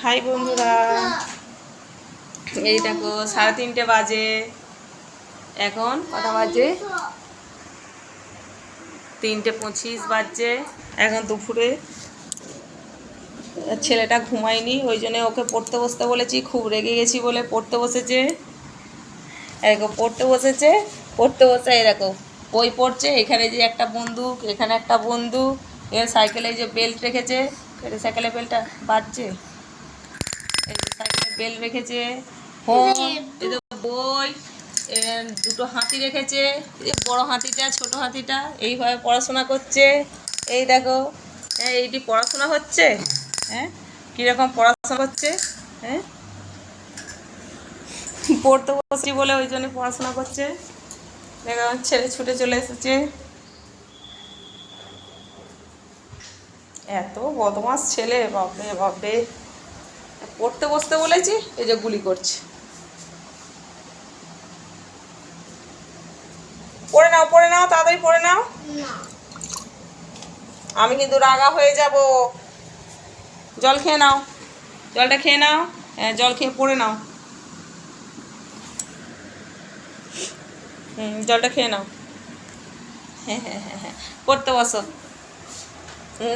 High বন্ধুরা, এই দেখো 3:30 বাজে। এখন কটা বাজে? 3:25 বাজছে। এখন দুপুরে ছেলেটা ঘুমায়নি, ওই জন্য ওকে পড়তে বসতে বলেছি। খুব রেগে গেছি বলে পড়তে বসেছে। এরকম পড়তে বসেছে, পড়তে বসে এই দেখো বই পড়ছে। এখানে যে একটা বন্দুক, এখানে একটা বন্দুক, এর সাইকেলে যে বেল্ট রেখেছে, সাইকেলের বেল্টটা বাজছে। এই যে সাইকেলে বেল্ট রেখেছে, ফোন, এই দেখো বই, দুটো হাতি রেখেছে, বড় হাতিটা ছোট হাতিটা। এইভাবে পড়াশোনা করছে। এই দেখো, এইটি পড়াশোনা হচ্ছে। হ্যাঁ, কীরকম পড়াশোনা করছে। হ্যাঁ, পড়তে বসছি বলে ওই জন্য পড়াশোনা করছে। দেখো ছেলে ছুটে চলে এসেছে। এত বদমাস ছেলে, বাপরে বাপরে। পড়তে বসতে বলেছি, এই যে গুলি করছে। পড়ে নাও, পড়ে নাও, তাড়াতাড়ি পড়ে নাও। আমি কিন্তু রাগা হয়ে যাব। জল খেয়ে নাও, জলটা খেয়ে নাও। হ্যাঁ, জল খেয়ে পড়ে নাও। জলটা খেয়ে নাও। হ্যাঁ হ্যাঁ হ্যাঁ হ্যাঁ, পড়তে বসো।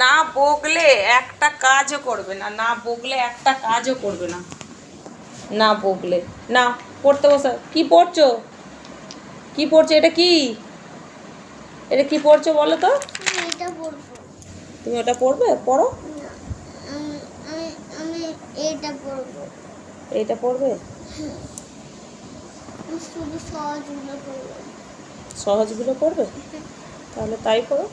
না বকলে একটা কাজও করবে না, না বকলে একটা কাজও করবে না, না বকলে। না, পড়তে বসো। কি পড়ছো? কি পড়ছো? এটা কি? এটা কি পড়ছো বলো তো? এটা পড়বো। তুমি ওটা পড়বে? পড়ো। আমি এটা পড়বো। এইটা পড়বে? শুধু সহজগুলো পড়বো। সহজগুলো পড়বে? তাহলে তাই পড়ো,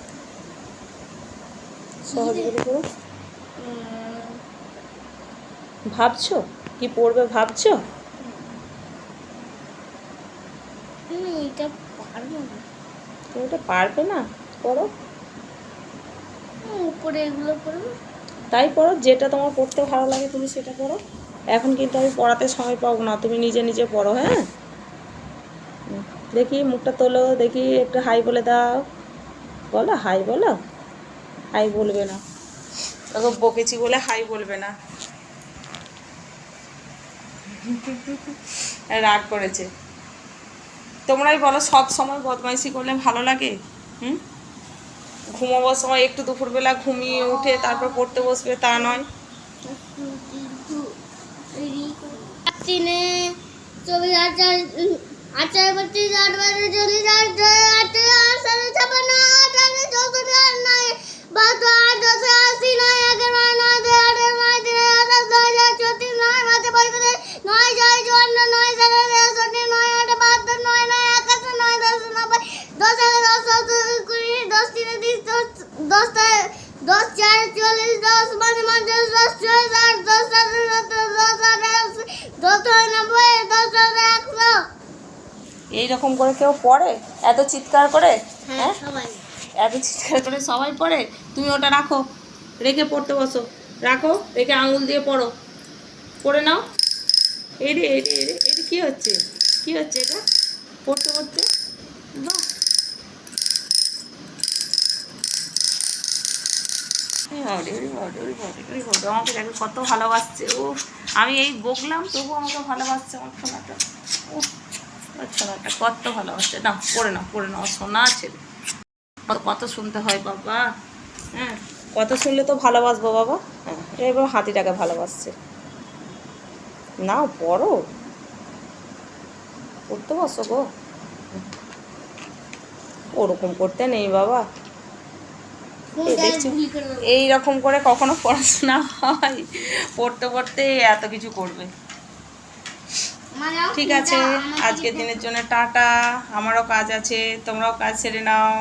সহজগুলো পড়ো। ভাবছো কি পড়বে? ভাবছো? আমি এটা পারবো না। তুমি এটা পারবে না? পড়ো। উপরে এগুলো পড়বো। তাই পড়ো, যেটা তোমার পড়তে ভালো লাগে তুমি সেটা পড়ো। এখন কিন্তু আমি পড়াতে সময় পাবো না, তুমি নিজে নিজে পড়ো। হ্যাঁ, দেখি মুখটা তোলো, দেখি একটু হাই বলে দাও। বলো, হাই বলো। হাই বলবে না, ওকে বকেছি বলে হাই বলবে না। রাগ করেছে। তোমরাই বলো, সব সময় বদমাইশি করলে ভালো লাগে? ঘুমাবার সময় একটু দুপুরবেলা ঘুমিয়ে উঠে তারপর পড়তে বসবে, তা নয়। চব্বিশ আচার আচার বত্রিশ 8 বাজে 40 এইরকম করে কেউ পড়ে? এত চিৎকার করে? হ্যাঁ, সবাই। এত চিৎকার করে সবাই পড়ে? তুমি ওটা রাখো, রেখে পড়তে বসো। রাখো, রেখে আঙুল দিয়ে পড়ো। পড়ে নাও। এই রে, এই রে, এই রে, এটা কী হচ্ছে? কী হচ্ছে এটা পড়তে পড়তে? বাহ, আমাকে দেখো কত ভালোবাসছে। ও, আমি এই বকলাম তবু আমাকে ভালোবাসছে আমার সোনাটা। ও সোনাটা কত ভালোবাসছে। না, পড়ে নাও, পড়ে নাও, সোনা ছেলে। কত শুনতে হয় বাবা। হ্যাঁ, কত শুনলে তো ভালোবাসবো বাবা। হ্যাঁ, এবার হাতিটাকে ভালোবাসছে। না, পড়ো, পড়তে বসো গো। ওরকম করতে নেই বাবা। এই রকম করে কখনো পড়াশোনা হয়? পড়তে পড়তে এত কিছু করবে। ঠিক আছে, আজকের দিনের জন্য টাটা। আমারও কাজ আছে, তোমরাও কাজ সেরে নাও।